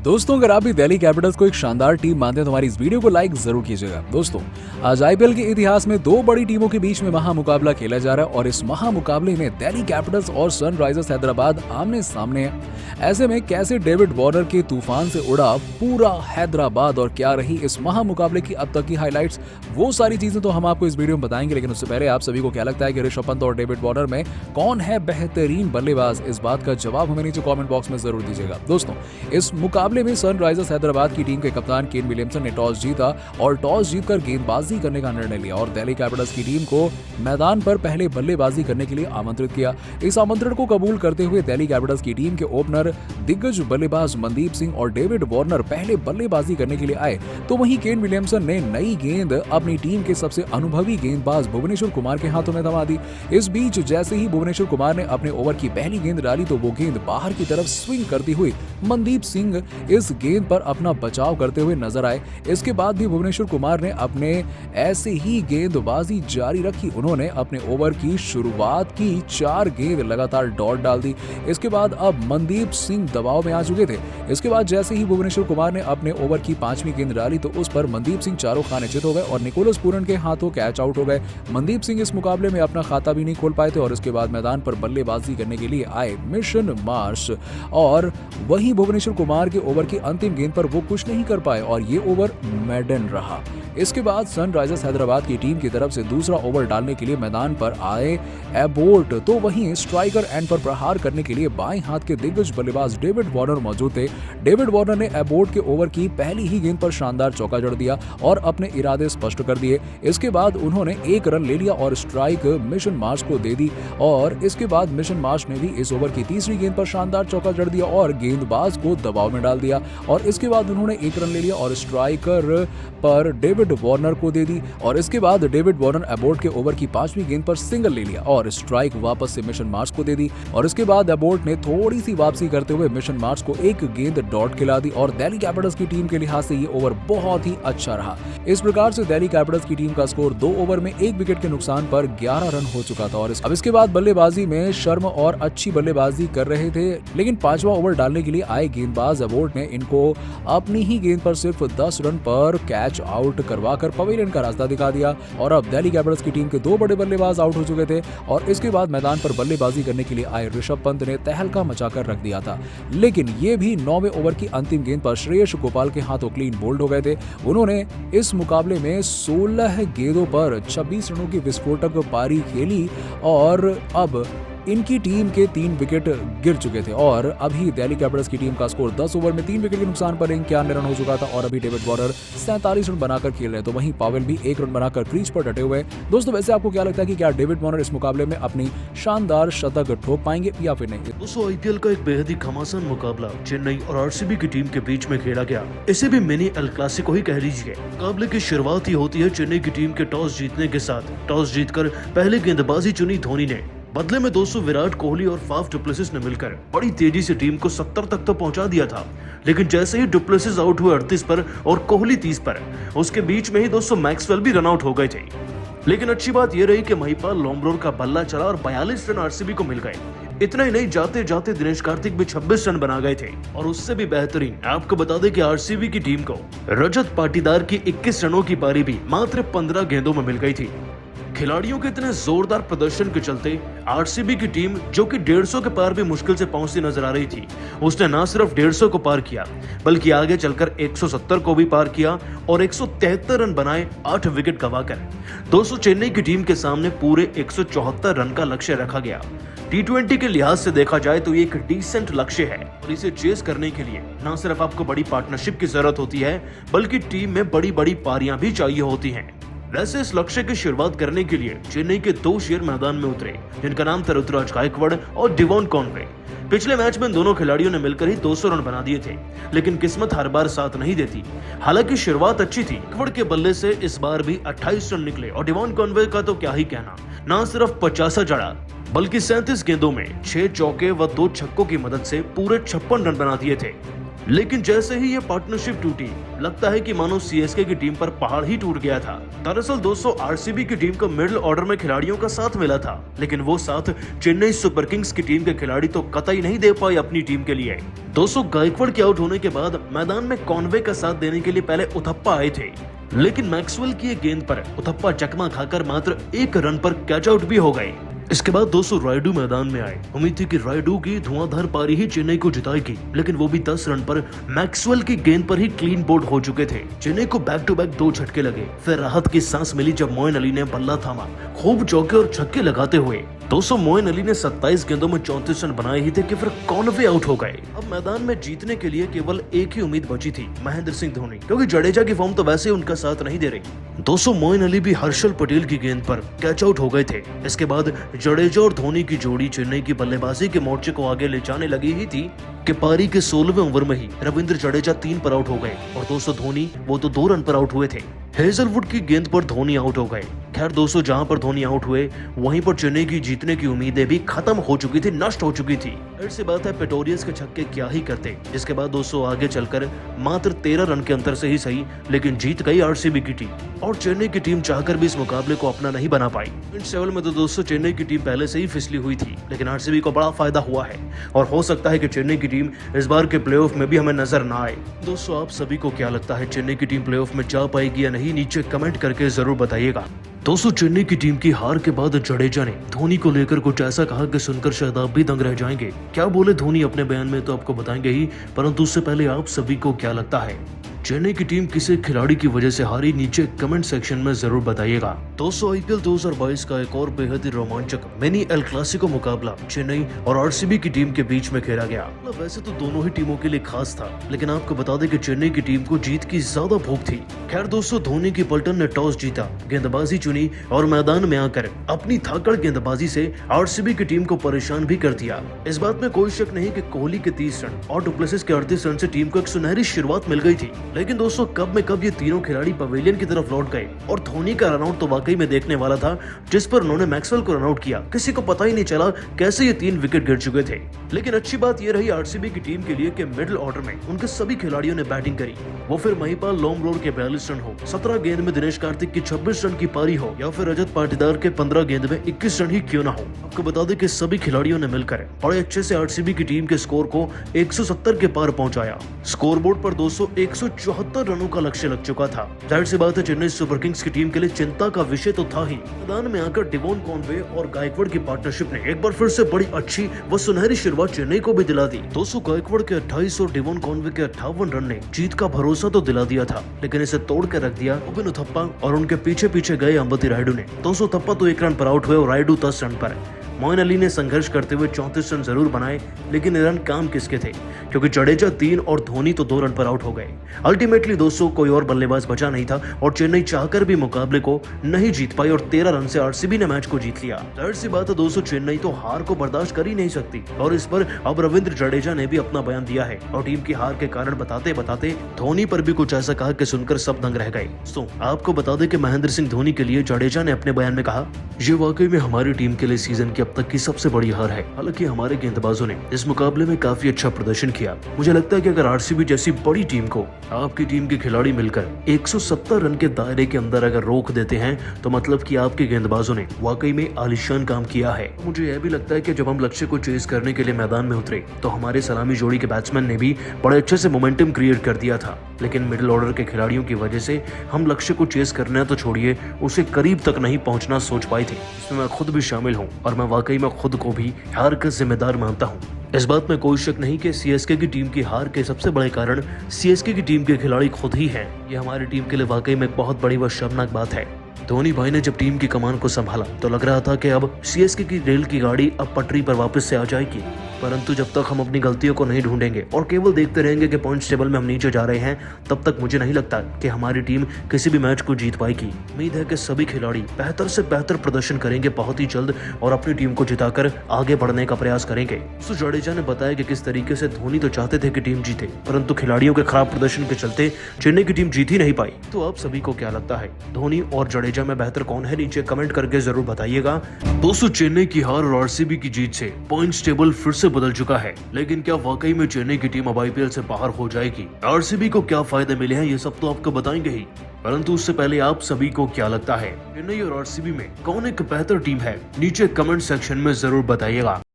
दोस्तों, अगर आप भी दिल्ली कैपिटल्स को एक शानदार टीम मानते हैं तो हमारी इस वीडियो को लाइक जरूर कीजिएगा। दोस्तों, आज आईपीएल के इतिहास में दो बड़ी टीमों के बीच में महामुकाबला खेला जा रहा है और इस महामुकाबले में दिल्ली कैपिटल्स और सनराइजर्स हैदराबाद आमने सामने है। ऐसे में कैसे डेविड वार्नर के तूफान से उड़ा पूरा हैदराबाद और क्या रही इस महामुकाबले की अब तक की हाइलाइट्स, वो सारी चीजें तो हम आपको इस वीडियो में बताएंगे। लेकिन उससे पहले आप सभी को क्या लगता है कि ऋषभ पंत और डेविड वार्नर में कौन है बेहतरीन बल्लेबाज, इस बात का जवाब हमें नीचे कमेंट बॉक्स में जरूर दीजिएगा। दोस्तों, इस मुकाबले में सनराइजर्स हैदराबाद की टीम के कप्तान केन विलियमसन ने टॉस जीता और टॉस जीतकर गेंदबाजी करने का निर्णय लिया और दिल्ली कैपिटल्स की टीम को मैदान पर पहले बल्लेबाजी करने के लिए आमंत्रित किया। इस आमंत्रण को कबूल करते हुए दिल्ली कैपिटल्स की टीम के ओपनर दिग्गज बल्लेबाज मनदीप सिंह और डेविड वार्नर पहले बल्लेबाजी करने के लिए आए, तो वहीं केन विलियमसन ने नई गेंद अपनी टीम के सबसे अनुभवी गेंदबाज भुवनेश्वर कुमार के हाथों में थमा दी। इस बीच जैसे ही भुवनेश्वर कुमार ने अपने ओवर की पहली गेंद डाली तो वो गेंद बाहर की तरफ स्विंग करती हुई मनदीप सिंह इस गेंद पर अपना बचाव करते हुए नजर आए। इसके बाद भी भुवनेश्वर कुमार ने अपने ऐसे ही गेंदबाजी जारी रखी। उन्होंने अपने ओवर की शुरुआत की 4 गेंद लगातार डॉट डाल दी। इसके बाद अब मनदीप सिंह दबाव में आ चुके थे। इसके बाद जैसे ही भुवनेश्वर कुमार ने अपने ओवर की 5वीं गेंद डाली तो उस पर मनदीप सिंह चारों खाने चित हो गए और निकोलस पूरन के हाथों कैच आउट हो गए। मनदीप सिंह इस मुकाबले में अपना खाता भी नहीं खोल पाए थे और इसके बाद मैदान पर बल्लेबाजी करने के लिए आए मिशन मार्श और वहीं भुवनेश्वर कुमार के ओवर की अंतिम गेंद पर वो कुछ नहीं कर पाए और ये ओवर मेडन रहा। इसके बाद सनराइजर्स हैदराबाद की टीम की तरफ से दूसरा ओवर डालने के लिए मैदान पर आए एबोट, तो वहीं स्ट्राइकर एंड पर प्रहार करने के लिए बाएं हाथ के दिग्गज बल्लेबाज डेविड वार्नर मौजूद थे। डेविड वार्नर ने एबोट के ओवर की पहली ही गेंद पर शानदार चौका जड़ दिया और अपने इरादे स्पष्ट कर दिए। इसके बाद उन्होंने 1 रन ले लिया और स्ट्राइक मिशन मार्श को दे दी और इसके बाद मिशन मार्श ने भी इस ओवर की तीसरी गेंद पर शानदार चौका जड़ दिया और गेंदबाज को दबाव में डाल दिया और इसके बाद उन्होंने 1 रन ले लिया और स्ट्राइकर पर डेविड वार्नर को दे दी और इसके बाद डेविड वार्नर एबोट के ओवर की 5वीं गेंद पर सिंगल ले लिया और स्ट्राइक वापस से मिशन मार्श को दे दी और इसके बाद एबोट ने थोड़ी सी वापसी करते हुए मिशन मार्श को 1 गेंद डॉट खिला दी और दिल्ली कैपिटल्स की टीम के लिहाज से ये ओवर बहुत ही अच्छा रहा। इस प्रकार से दिल्ली कैपिटल्स की टीम का स्कोर 2 ओवर में 1 विकेट के नुकसान पर 11 रन हो चुका था और अब इसके बाद बल्लेबाजी में शर्म और अच्छी बल्लेबाजी कर रहे थे, लेकिन 5वां ओवर डालने के लिए आए गेंदबाज एबोट ने इनको अपनी ही गेंद पर सिर्फ 10 रन पर कैच आउट करवाकर पवेलियन का रास्ता दिखा दिया और अब दिल्ली कैपिटल्स की टीम के 2 बड़े बल्लेबाज आउट हो चुके थे और इसके बाद मैदान पर बल्लेबाजी करने के लिए आए ऋषभ पंत ने तहलका मचाकर रख दिया था। लेकिन ये भी 9वें ओवर की अंतिम गेंद पर श्रेयस गोपाल के हाथों क्लीन बोल्ड हो गए थे। उन्होंने इस मुकाबले में 16 गेंदों पर 26 रनों की विस्फोटक पारी खेली और अब इनकी टीम के 3 विकेट गिर चुके थे और अभी दिल्ली कैपिटल्स की टीम का स्कोर 10 ओवर में 3 विकेट के नुकसान पर 91 रन हो चुका था और अभी डेविड वार्नर 47 रन बनाकर खेल रहे हैं, तो वहीं पावेल भी 1 रन बनाकर क्रीज पर डटे हुए हैं। दोस्तों, वैसे आपको क्या लगता है कि क्या डेविड वार्नर इस मुकाबले में अपनी शानदार शतक ठोक पाएंगे या फिर नहीं? दोस्तों, आईपीएल का एक बेहद ही घमासान मुकाबला चेन्नई और आरसीबी की टीम के बीच में खेला गया। इसे भी मिनी एल क्लासिको ही कह लीजिए। मुकाबले की शुरुआत ही होती है चेन्नई की टीम के टॉस जीतने के साथ। टॉस जीतकर पहले गेंदबाजी चुनी धोनी ने। बदले में दोस्तों विराट कोहली और फाफ डुप्लेसिस ने मिलकर बड़ी तेजी से टीम को 70 तक तो पहुंचा दिया था, लेकिन जैसे ही डुप्लेसिस आउट हुए 38 पर और कोहली 30 पर, उसके बीच में ही दोस्तों मैक्सवेल भी रन आउट हो गए थे। लेकिन अच्छी बात यह रही कि महिपाल लोम्ब्रोर का बल्ला चला और 42 रन आरसीबी को मिल गए। इतना ही नहीं, जाते जाते दिनेश कार्तिक भी 26 रन बना गए थे और उससे भी बेहतरीन आपको बता दें कि आरसीबी की टीम को रजत पाटीदार की 21 रनों की पारी भी मात्र 15 गेंदों में मिल गई थी। खिलाड़ियों के इतने जोरदार प्रदर्शन के चलते आरसीबी की टीम, जो कि 150 के पार भी मुश्किल से पहुंचती नजर आ रही थी, उसने न सिर्फ 150 को पार किया बल्कि आगे चलकर 170 को भी पार किया और 173 रन बनाए 8 विकेट गंवाकर। दोस्तों, चेन्नई की टीम के सामने पूरे 174 रन का लक्ष्य रखा गया। T20 के लिहाज से देखा जाए तो ये एक डिसेंट लक्ष्य है और इसे चेस करने के लिए न सिर्फ आपको बड़ी पार्टनरशिप की जरूरत होती है बल्कि टीम में बड़ी बड़ी पारियां भी चाहिए होती हैं। वैसे इस लक्ष्य की शुरुआत करने के लिए चेन्नई के 2 शेर मैदान में उतरे, जिनका नाम था ऋतुराज गायकवाड़ और डिवॉन कॉनवे। पिछले मैच में दोनों खिलाड़ियों ने मिलकर ही 200 रन बना दिए थे, लेकिन किस्मत हर बार साथ नहीं देती। हालांकि शुरुआत अच्छी थी, गायकवाड़ के बल्ले से इस बार भी 28 रन निकले और डिवॉन कॉनवे का तो क्या ही कहना, न सिर्फ 50 जड़ा बल्कि 37 गेंदों में 6 चौके व 2 छक्कों की मदद से पूरे 56 रन बना दिए थे। लेकिन जैसे ही ये पार्टनरशिप टूटी, लगता है कि मानो सीएसके की टीम पर पहाड़ ही टूट गया था। दरअसल दोस्तों आरसीबी की टीम को मिडिल ऑर्डर में खिलाड़ियों का साथ मिला था, लेकिन वो साथ चेन्नई सुपर किंग्स की टीम के खिलाड़ी तो कतई नहीं दे पाए अपनी टीम के लिए। दोस्तों गायकवाड़ के आउट होने के बाद मैदान में कॉनवे का साथ देने के लिए पहले उथप्पा आए थे, लेकिन मैक्सवेल की एक गेंद पर उथप्पा चकमा खाकर मात्र 1 रन पर कैच आउट भी हो गए। इसके बाद दोस्तों रायडू मैदान में आए। उम्मीद थी कि रायडू की धुआंधार पारी ही चेन्नई को जिताएगी, लेकिन वो भी 10 रन पर मैक्सवेल की गेंद पर ही क्लीन बोल्ड हो चुके थे। चेन्नई को बैक टू बैक 2 झटके लगे, फिर राहत की सांस मिली जब मोइन अली ने बल्ला थामा, खूब चौके और छक्के लगाते हुए। दोस्तों मोइन अली ने 27 गेंदों में 34 रन बनाए ही थे कि फिर कॉनवे आउट हो गए। अब मैदान में जीतने के लिए केवल एक ही उम्मीद बची थी, महेंद्र सिंह धोनी, क्योंकि जडेजा की फॉर्म तो वैसे ही उनका साथ नहीं दे रही। दोस्तों मोइन अली भी हर्षल पटेल की गेंद पर कैच आउट हो गए थे। इसके बाद जडेजा और धोनी की जोड़ी चेन्नई की बल्लेबाजी के मोर्चे को आगे ले जाने लगी ही थी कि पारी के 16वें ओवर में ही रविंद्र जडेजा 3 पर आउट हो गए और दोस्तों धोनी वो तो 2 रन पर आउट हुए थे। हेजलवुड की गेंद पर धोनी आउट हो गए। खैर दोस्तों जहां पर धोनी आउट हुए वहीं पर चेन्नई की जीतने की उम्मीदें भी खत्म हो चुकी थी, नष्ट हो चुकी थी। फिर से बात है पेटोरियस के छक्के क्या ही करते, जिसके बाद दोस्तों आगे चलकर मात्र 13 रन के अंतर से ही सही, लेकिन जीत गई आरसीबी की टीम और चेन्नई की टीम चाहकर भी इस मुकाबले को अपना नहीं बना पाई। पॉइंट टेबल में तो दोस्तों चेन्नई की टीम पहले से ही फिसली हुई थी, लेकिन आरसीबी को बड़ा फायदा हुआ है और हो सकता है कि चेन्नई की टीम इस बार के प्लेऑफ में भी हमें नजर ना आए। दोस्तों आप सभी को क्या लगता है, चेन्नई की टीम प्लेऑफ में जा पाएगी या नहीं? नीचे कमेंट करके जरूर बताइएगा। दोस्तों चेन्नई की टीम की हार के बाद जडेजा ने धोनी को लेकर कुछ ऐसा कहा कि सुनकर शायद आप भी दंग रह जाएंगे। क्या बोले धोनी अपने बयान में तो आपको बताएंगे ही, परंतु उससे पहले आप सभी को क्या लगता है, चेन्नई की टीम किसी खिलाड़ी की वजह से हारी? नीचे कमेंट सेक्शन में जरूर बताइएगा। दोस्तों आईपीएल 2022 का एक और बेहद ही रोमांचक मिनी एल क्लासिको मुकाबला चेन्नई और आरसीबी की टीम के बीच में खेला गया। वैसे तो दोनों ही टीमों के लिए खास था, लेकिन आपको बता दें कि चेन्नई की टीम को जीत की ज्यादा भूख थी। खैर दोस्तों धोनी की पलटन ने टॉस जीता, गेंदबाजी चुनी और मैदान में आकर अपनी थाकड़ गेंदबाजी से आरसीबी की टीम को परेशान भी कर दिया। इस बात में कोई शक नहीं कि कोहली के 30 रन और डुप्लेसिस के 38 रन से टीम को एक सुनहरी शुरुआत मिल गई थी, लेकिन दोस्तों कब में कब ये तीनों खिलाड़ी पवेलियन की तरफ लौट गए और धोनी का रनआउट तो वाकई में देखने वाला था, जिस पर उन्होंने मैक्सवेल को रनआउट किया। किसी को पता ही नहीं चला कैसे ये 3 विकेट गिर चुके थे। लेकिन अच्छी बात ये रही आरसीबी की टीम के लिए कि मिडिल ऑर्डर में उनके सभी खिलाड़ियों ने बैटिंग करी, वो फिर महिपाल लोमरोड के 42 रन हो, 17 गेंद में दिनेश कार्तिक की 26 रन की पारी हो या फिर रजत पाटीदार के 15 गेंद में 21 रन ही क्यों ना हो। आपको बता दें कि सभी खिलाड़ियों ने मिलकर बड़े अच्छे से आरसीबी की टीम के स्कोर को 170 के पार पहुंचाया। स्कोरबोर्ड पर दोस्तों 174 रनों का लक्ष्य लग चुका था। जाहिर सी बात है चेन्नई सुपर किंग्स की टीम के लिए चिंता का विषय तो था ही। मैदान में आकर डेवॉन कॉनवे और गायकवाड़ की पार्टनरशिप ने एक बार फिर से बड़ी अच्छी व सुनहरी शुरुआत चेन्नई को भी दिला दी। दोस्तों गायकवाड़ के 28 और डेवॉन कॉनवे के 58 रन ने जीत का भरोसा तो दिला दिया था, लेकिन इसे तोड़ कर रख दिया ओबिन उथप्पा और उनके पीछे पीछे गए अंबती रायडू ने। दोस्तों उथप्पा तो 1 रन पर आउट हुए और रायडू 10 रन पर। मोइन अली ने संघर्ष करते हुए 34 रन जरूर बनाए, लेकिन ये रन काम किसके थे, क्योंकि जडेजा 3 और धोनी तो 2 रन पर आउट हो गए। अल्टीमेटली दोस्तों कोई और बल्लेबाज बचा नहीं था और चेन्नई चाहकर भी मुकाबले को नहीं जीत पाई और 13 रन से आरसीबी ने मैच को जीत लिया। जाहिर सी बात है दोस्तों चेन्नई तो हार को बर्दाश्त कर ही नहीं सकती और इस पर अब रविंद्र जडेजा ने भी अपना बयान दिया है और टीम की हार के कारण बताते बताते धोनी पर भी कुछ ऐसा कहा कि सुनकर सब दंग रह गए। दोस्तों आपको बता दें कि महेंद्र सिंह धोनी के लिए जडेजा ने अपने बयान में कहा, ये वाकई में हमारी टीम के लिए सीजन की अब तक की सबसे बड़ी हार है। हालांकि हमारे गेंदबाजों ने इस मुकाबले में काफी अच्छा प्रदर्शन किया। मुझे लगता है कि अगर आरसीबी जैसी बड़ी टीम को आपकी टीम के खिलाड़ी मिलकर 170 रन के दायरे के अंदर अगर रोक देते हैं तो मतलब कि आपके गेंदबाजों ने वाकई में आलीशान काम किया है। मुझे यह भी लगता है कि जब हम लक्ष्य को चेज करने के लिए मैदान में उतरे तो हमारे सलामी जोड़ी के बैट्समैन ने भी बड़े अच्छे से मोमेंटम क्रिएट कर दिया था, लेकिन मिडिल ऑर्डर के खिलाड़ियों की वजह से हम लक्ष्य को चेज करना तो छोड़िए उसे करीब तक नहीं पहुंचना सोच पाए थे। इसमें मैं खुद भी शामिल हूं और मैं वाकई में खुद को भी हार का जिम्मेदार मानता हूं। इस बात में कोई शक नहीं कि सीएसके की टीम की हार के सबसे बड़े कारण सीएसके की टीम के खिलाड़ी खुद ही हैं। ये हमारी टीम के लिए वाकई में एक बहुत बड़ी व शर्मनाक बात है। धोनी भाई ने जब टीम की कमान को संभाला तो लग रहा था कि अब सीएसके की रेल की गाड़ी अब पटरी पर वापस से आ जाएगी, परंतु जब तक हम अपनी गलतियों को नहीं ढूंढेंगे और केवल देखते रहेंगे कि पॉइंट्स टेबल में हम नीचे जा रहे हैं, तब तक मुझे नहीं लगता कि हमारी टीम किसी भी मैच को जीत पाएगी। उम्मीद है कि सभी खिलाड़ी बेहतर से बेहतर प्रदर्शन करेंगे बहुत ही जल्द और अपनी टीम को जिताकर आगे बढ़ने का प्रयास करेंगे। जडेजा ने बताया कि किस तरीके से धोनी तो चाहते थे कि टीम जीते, परंतु खिलाड़ियों के खराब प्रदर्शन के चलते चेन्नई की टीम जीत ही नहीं पाई। तो आप सभी को क्या लगता है, धोनी और जडेजा में बेहतर कौन है? नीचे कमेंट करके जरूर बताइएगा। दोस्तों चेन्नई की हार और आरसीबी की जीत से पॉइंट्स टेबल फिर से बदल चुका है। लेकिन क्या वाकई में चेन्नई की टीम अब आईपीएल से बाहर हो जाएगी? आरसीबी को क्या फायदे मिले हैं ये सब तो आपको बताएंगे ही, परंतु उससे पहले आप सभी को क्या लगता है चेन्नई और आरसीबी में कौन एक बेहतर टीम है? नीचे कमेंट सेक्शन में जरूर बताइएगा।